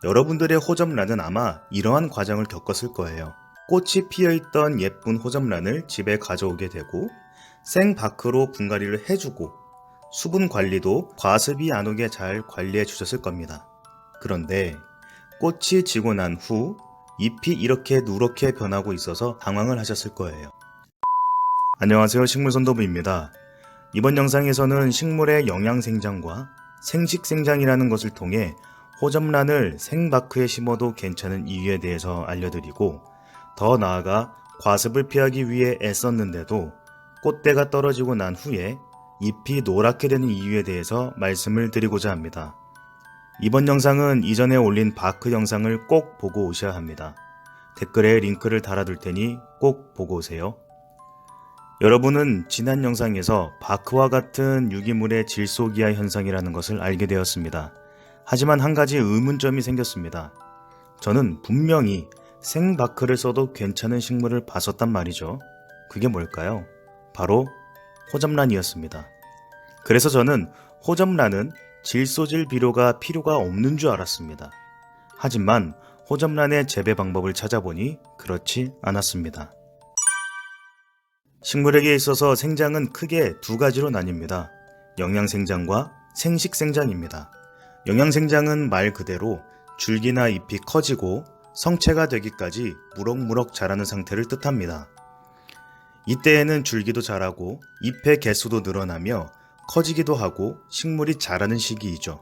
여러분들의 호접란은 아마 이러한 과정을 겪었을 거예요. 꽃이 피어있던 예쁜 호접란을 집에 가져오게 되고 생바크로 분갈이를 해주고 수분 관리도 과습이 안 오게 잘 관리해 주셨을 겁니다. 그런데 꽃이 지고 난 후 잎이 이렇게 누렇게 변하고 있어서 당황을 하셨을 거예요. 안녕하세요, 식물선도부입니다. 이번 영상에서는 식물의 영양생장과 생식생장이라는 것을 통해 호접란을 생바크에 심어도 괜찮은 이유에 대해서 알려드리고, 더 나아가 과습을 피하기 위해 애썼는데도 꽃대가 떨어지고 난 후에 잎이 노랗게 되는 이유에 대해서 말씀을 드리고자 합니다. 이번 영상은 이전에 올린 바크 영상을 꼭 보고 오셔야 합니다. 댓글에 링크를 달아둘 테니 꼭 보고 오세요. 여러분은 지난 영상에서 바크와 같은 유기물의 질소기화 현상이라는 것을 알게 되었습니다. 하지만 한 가지 의문점이 생겼습니다. 저는 분명히 생바크를 써도 괜찮은 식물을 봤었단 말이죠. 그게 뭘까요? 바로 호접란이었습니다. 그래서 저는 호접란은 질소질 비료가 필요가 없는 줄 알았습니다. 하지만 호접란의 재배 방법을 찾아보니 그렇지 않았습니다. 식물에게 있어서 생장은 크게 두 가지로 나뉩니다. 영양생장과 생식생장입니다. 영양생장은 말 그대로 줄기나 잎이 커지고 성체가 되기까지 무럭무럭 자라는 상태를 뜻합니다. 이때에는 줄기도 자라고 잎의 개수도 늘어나며 커지기도 하고 식물이 자라는 시기이죠.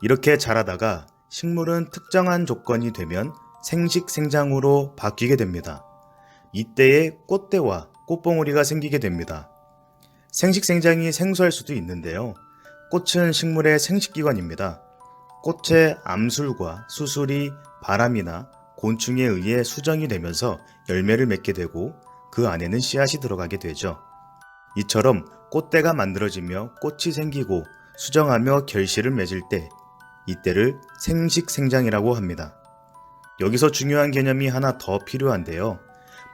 이렇게 자라다가 식물은 특정한 조건이 되면 생식생장으로 바뀌게 됩니다. 이때에 꽃대와 꽃봉오리가 생기게 됩니다. 생식생장이 생소할 수도 있는데요. 꽃은 식물의 생식기관입니다. 꽃의 암술과 수술이 바람이나 곤충에 의해 수정이 되면서 열매를 맺게 되고 그 안에는 씨앗이 들어가게 되죠. 이처럼 꽃대가 만들어지며 꽃이 생기고 수정하며 결실을 맺을 때 이때를 생식생장이라고 합니다. 여기서 중요한 개념이 하나 더 필요한데요.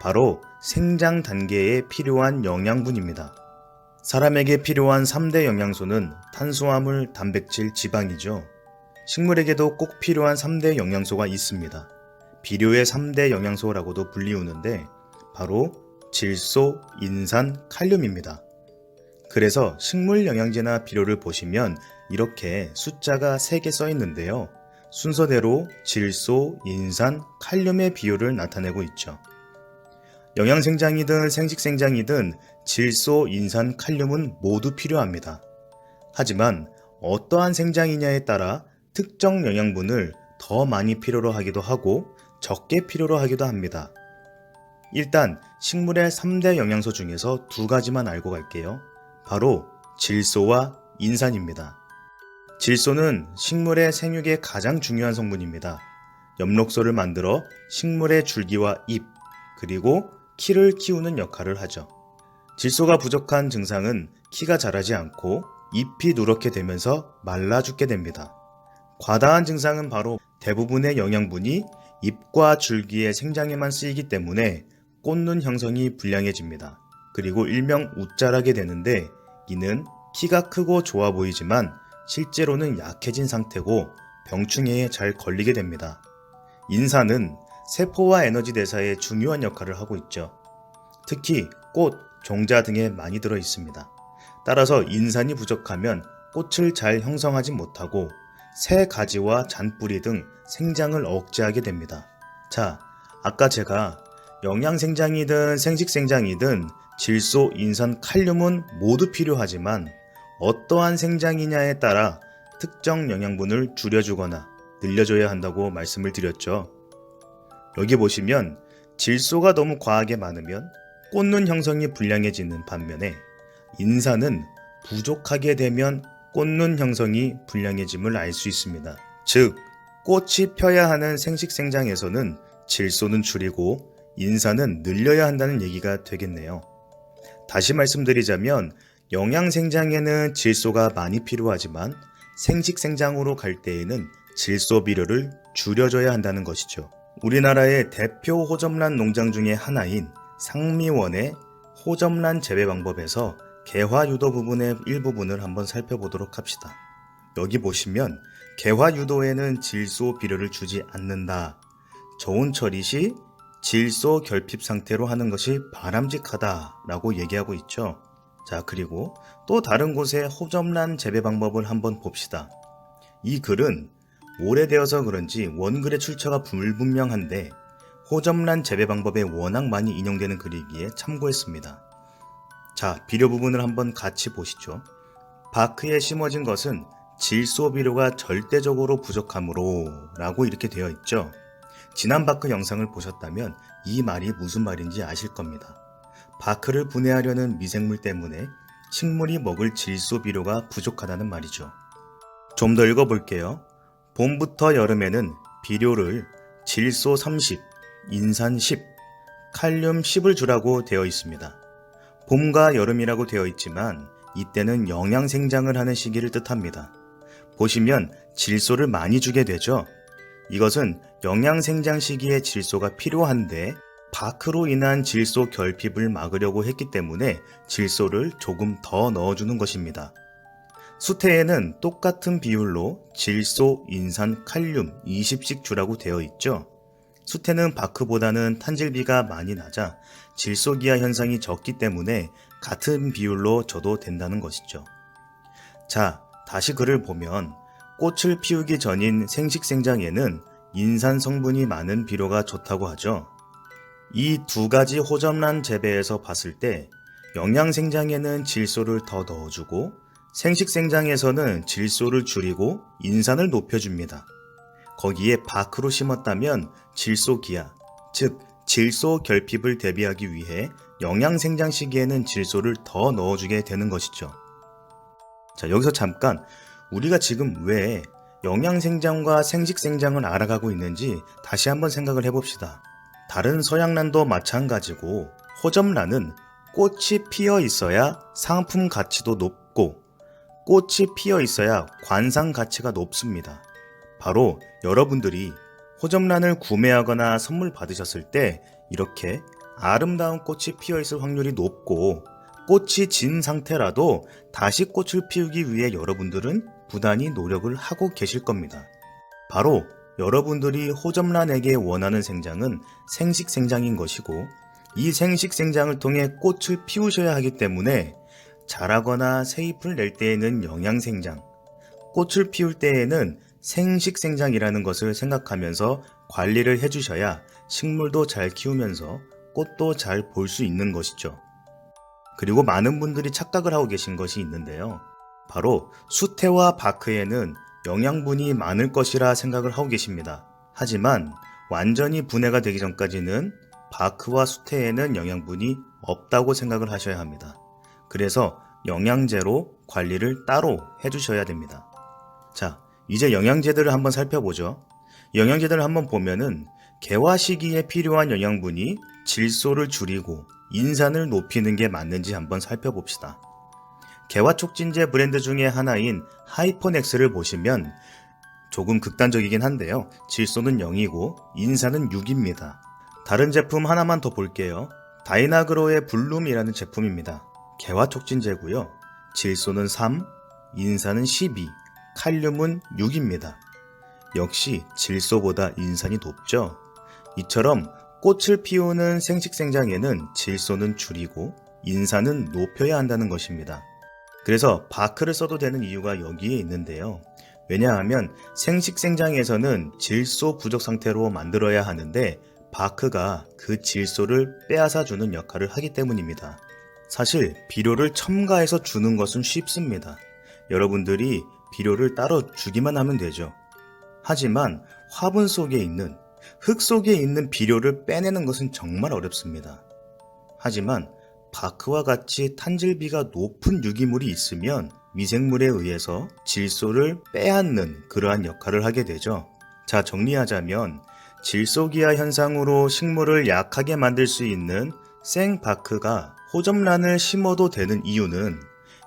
바로 생장 단계에 필요한 영양분입니다. 사람에게 필요한 3대 영양소는 탄수화물, 단백질, 지방이죠. 식물에게도 꼭 필요한 3대 영양소가 있습니다. 비료의 3대 영양소라고도 불리우는데 바로 질소, 인산, 칼륨입니다. 그래서 식물 영양제나 비료를 보시면 이렇게 숫자가 3개 써 있는데요. 순서대로 질소, 인산, 칼륨의 비율을 나타내고 있죠. 영양생장이든 생식생장이든 질소, 인산, 칼륨은 모두 필요합니다. 하지만 어떠한 생장이냐에 따라 특정 영양분을 더 많이 필요로 하기도 하고 적게 필요로 하기도 합니다. 일단 식물의 3대 영양소 중에서 두 가지만 알고 갈게요. 바로 질소와 인산입니다. 질소는 식물의 생육에 가장 중요한 성분입니다. 엽록소를 만들어 식물의 줄기와 잎, 그리고 키를 키우는 역할을 하죠. 질소가 부족한 증상은 키가 자라지 않고 잎이 누렇게 되면서 말라 죽게 됩니다. 과다한 증상은 바로 대부분의 영양분이 잎과 줄기의 생장에만 쓰이기 때문에 꽃눈 형성이 불량해집니다. 그리고 일명 웃자라게 되는데 이는 키가 크고 좋아 보이지만 실제로는 약해진 상태고 병충해에 잘 걸리게 됩니다. 인산은 세포와 에너지 대사에 중요한 역할을 하고 있죠. 특히 꽃, 종자 등에 많이 들어 있습니다. 따라서 인산이 부족하면 꽃을 잘 형성하지 못하고 새 가지와 잔뿌리 등 생장을 억제하게 됩니다. 자, 아까 제가 영양생장이든 생식생장이든 질소, 인산, 칼륨은 모두 필요하지만 어떠한 생장이냐에 따라 특정 영양분을 줄여주거나 늘려줘야 한다고 말씀을 드렸죠. 여기 보시면 질소가 너무 과하게 많으면 꽃눈 형성이 불량해지는 반면에 인산은 부족하게 되면 꽃눈 형성이 불량해짐을 알 수 있습니다. 즉, 꽃이 펴야 하는 생식생장에서는 질소는 줄이고 인산은 늘려야 한다는 얘기가 되겠네요. 다시 말씀드리자면 영양생장에는 질소가 많이 필요하지만 생식생장으로 갈 때에는 질소 비료를 줄여줘야 한다는 것이죠. 우리나라의 대표 호접란 농장 중에 하나인 상미원의 호접란 재배 방법에서 개화 유도 부분의 일부분을 한번 살펴보도록 합시다. 여기 보시면 개화 유도에는 질소 비료를 주지 않는다. 저온 처리 시 질소 결핍 상태로 하는 것이 바람직하다라고 얘기하고 있죠. 자, 그리고 또 다른 곳의 호접란 재배 방법을 한번 봅시다. 이 글은 오래되어서 그런지 원글의 출처가 불분명한데 호접란 재배 방법에 워낙 많이 인용되는 글이기에 참고했습니다. 자, 비료 부분을 한번 같이 보시죠. 바크에 심어진 것은 질소 비료가 절대적으로 부족하므로 라고 이렇게 되어 있죠. 지난 바크 영상을 보셨다면 이 말이 무슨 말인지 아실 겁니다. 바크를 분해하려는 미생물 때문에 식물이 먹을 질소 비료가 부족하다는 말이죠. 좀 더 읽어볼게요. 봄부터 여름에는 비료를 질소 30, 인산 10, 칼륨 10을 주라고 되어 있습니다. 봄과 여름이라고 되어 있지만 이때는 영양 생장을 하는 시기를 뜻합니다. 보시면 질소를 많이 주게 되죠. 이것은 영양 생장 시기에 질소가 필요한데 바크로 인한 질소 결핍을 막으려고 했기 때문에 질소를 조금 더 넣어주는 것입니다. 수태에는 똑같은 비율로 질소, 인산, 칼륨 20씩 주라고 되어 있죠. 수태는 바크보다는 탄질비가 많이 낮아 질소기화 현상이 적기 때문에 같은 비율로 줘도 된다는 것이죠. 자, 다시 글을 보면 꽃을 피우기 전인 생식생장에는 인산 성분이 많은 비료가 좋다고 하죠. 이 두 가지 호접란 재배에서 봤을 때 영양생장에는 질소를 더 넣어주고 생식생장에서는 질소를 줄이고 인산을 높여줍니다. 거기에 바크로 심었다면 질소기화, 즉 질소 결핍을 대비하기 위해 영양생장 시기에는 질소를 더 넣어주게 되는 것이죠. 자, 여기서 잠깐 우리가 지금 왜 영양생장과 생식생장을 알아가고 있는지 다시 한번 생각을 해봅시다. 다른 서양란도 마찬가지고 호접란은 꽃이 피어 있어야 상품 가치도 높고 꽃이 피어 있어야 관상 가치가 높습니다. 바로 여러분들이 호접란을 구매하거나 선물 받으셨을 때 이렇게 아름다운 꽃이 피어 있을 확률이 높고 꽃이 진 상태라도 다시 꽃을 피우기 위해 여러분들은 부단히 노력을 하고 계실 겁니다. 바로 여러분들이 호접란에게 원하는 생장은 생식생장인 것이고 이 생식생장을 통해 꽃을 피우셔야 하기 때문에 자라거나 새잎을 낼 때에는 영양생장, 꽃을 피울 때에는 생식생장이라는 것을 생각하면서 관리를 해주셔야 식물도 잘 키우면서 꽃도 잘 볼 수 있는 것이죠. 그리고 많은 분들이 착각을 하고 계신 것이 있는데요. 바로 수태와 바크에는 영양분이 많을 것이라 생각을 하고 계십니다. 하지만 완전히 분해가 되기 전까지는 바크와 수태에는 영양분이 없다고 생각을 하셔야 합니다. 그래서 영양제로 관리를 따로 해주셔야 됩니다. 자, 이제 영양제들을 한번 살펴보죠. 영양제들을 한번 보면은 개화 시기에 필요한 영양분이 질소를 줄이고 인산을 높이는 게 맞는지 한번 살펴봅시다. 개화 촉진제 브랜드 중에 하나인 하이퍼넥스를 보시면 조금 극단적이긴 한데요. 질소는 0이고 인산은 6입니다. 다른 제품 하나만 더 볼게요. 다이나그로의 블룸이라는 제품입니다. 개화 촉진제고요. 질소는 3, 인산은 12, 칼륨은 6입니다. 역시 질소보다 인산이 높죠. 이처럼 꽃을 피우는 생식생장에는 질소는 줄이고 인산은 높여야 한다는 것입니다. 그래서 바크를 써도 되는 이유가 여기에 있는데요. 왜냐하면 생식생장에서는 질소 부족 상태로 만들어야 하는데 바크가 그 질소를 빼앗아 주는 역할을 하기 때문입니다. 사실 비료를 첨가해서 주는 것은 쉽습니다. 여러분들이 비료를 따로 주기만 하면 되죠. 하지만 화분 속에 있는, 흙 속에 있는 비료를 빼내는 것은 정말 어렵습니다. 하지만 바크와 같이 탄질비가 높은 유기물이 있으면 미생물에 의해서 질소를 빼앗는 그러한 역할을 하게 되죠. 자, 정리하자면 질소기화 현상으로 식물을 약하게 만들 수 있는 생바크가 호접란을 심어도 되는 이유는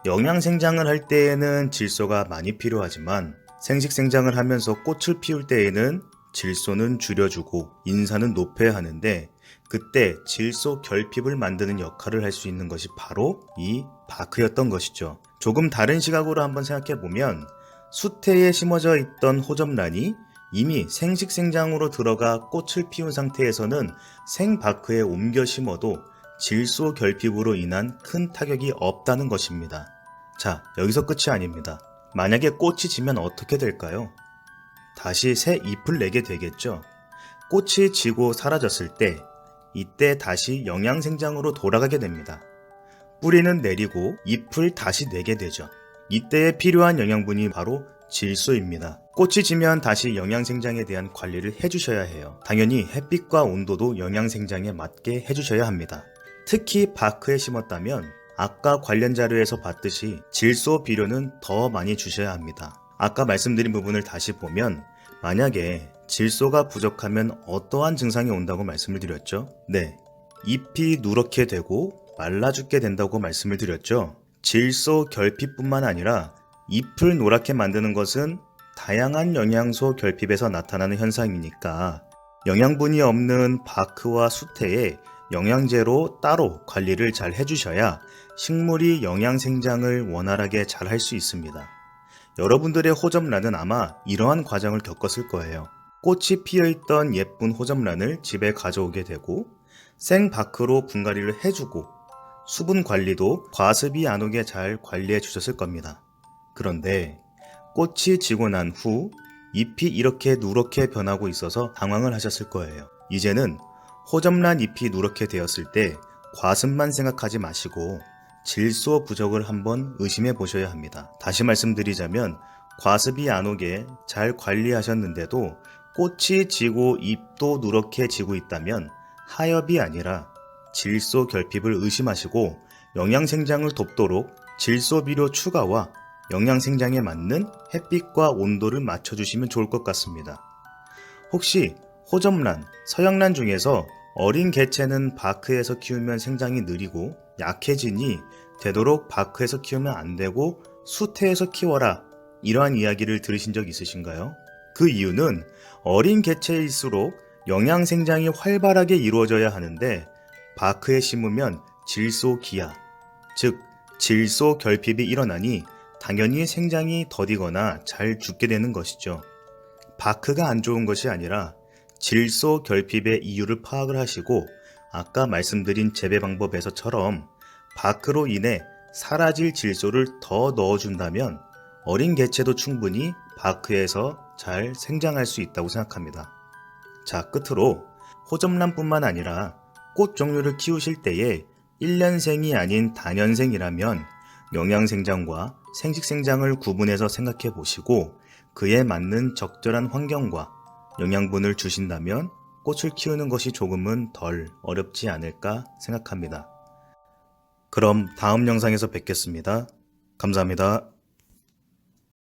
영양생장을 할 때에는 질소가 많이 필요하지만 생식생장을 하면서 꽃을 피울 때에는 질소는 줄여주고 인산은 높여야 하는데 그때 질소 결핍을 만드는 역할을 할 수 있는 것이 바로 이 바크였던 것이죠. 조금 다른 시각으로 한번 생각해 보면 수태에 심어져 있던 호접란이 이미 생식생장으로 들어가 꽃을 피운 상태에서는 생바크에 옮겨 심어도 질소 결핍으로 인한 큰 타격이 없다는 것입니다. 자, 여기서 끝이 아닙니다. 만약에 꽃이 지면 어떻게 될까요? 다시 새 잎을 내게 되겠죠. 꽃이 지고 사라졌을 때 이때 다시 영양생장으로 돌아가게 됩니다. 뿌리는 내리고 잎을 다시 내게 되죠. 이때에 필요한 영양분이 바로 질소입니다. 꽃이 지면 다시 영양생장에 대한 관리를 해주셔야 해요. 당연히 햇빛과 온도도 영양생장에 맞게 해주셔야 합니다. 특히 바크에 심었다면 아까 관련 자료에서 봤듯이 질소 비료는 더 많이 주셔야 합니다. 아까 말씀드린 부분을 다시 보면 만약에 질소가 부족하면 어떠한 증상이 온다고 말씀을 드렸죠? 네, 잎이 누렇게 되고 말라 죽게 된다고 말씀을 드렸죠? 질소 결핍뿐만 아니라 잎을 노랗게 만드는 것은 다양한 영양소 결핍에서 나타나는 현상이니까 영양분이 없는 바크와 수태에 영양제로 따로 관리를 잘 해주셔야 식물이 영양생장을 원활하게 잘 할 수 있습니다. 여러분들의 호접란은 아마 이러한 과정을 겪었을 거예요. 꽃이 피어있던 예쁜 호접란을 집에 가져오게 되고 생바크로 분갈이를 해주고 수분 관리도 과습이 안 오게 잘 관리해 주셨을 겁니다. 그런데 꽃이 지고 난 후 잎이 이렇게 누렇게 변하고 있어서 당황을 하셨을 거예요. 이제는 호접란 잎이 누렇게 되었을 때 과습만 생각하지 마시고 질소 부족을 한번 의심해 보셔야 합니다. 다시 말씀드리자면 과습이 안 오게 잘 관리하셨는데도 꽃이 지고 잎도 누렇게 지고 있다면 하엽이 아니라 질소 결핍을 의심하시고 영양생장을 돕도록 질소 비료 추가와 영양생장에 맞는 햇빛과 온도를 맞춰주시면 좋을 것 같습니다. 혹시 호접란, 서양란 중에서 어린 개체는 바크에서 키우면 생장이 느리고 약해지니 되도록 바크에서 키우면 안 되고 수태에서 키워라, 이러한 이야기를 들으신 적 있으신가요? 그 이유는 어린 개체일수록 영양생장이 활발하게 이루어져야 하는데 바크에 심으면 질소 기아, 즉 질소 결핍이 일어나니 당연히 생장이 더디거나 잘 죽게 되는 것이죠. 바크가 안 좋은 것이 아니라 질소 결핍의 이유를 파악을 하시고 아까 말씀드린 재배 방법에서처럼 바크로 인해 사라질 질소를 더 넣어준다면 어린 개체도 충분히 바크에서 잘 생장할 수 있다고 생각합니다. 자, 끝으로 호접란뿐만 아니라 꽃 종류를 키우실 때에 1년생이 아닌 다년생이라면 영양생장과 생식생장을 구분해서 생각해 보시고 그에 맞는 적절한 환경과 영양분을 주신다면 꽃을 키우는 것이 조금은 덜 어렵지 않을까 생각합니다. 그럼 다음 영상에서 뵙겠습니다. 감사합니다.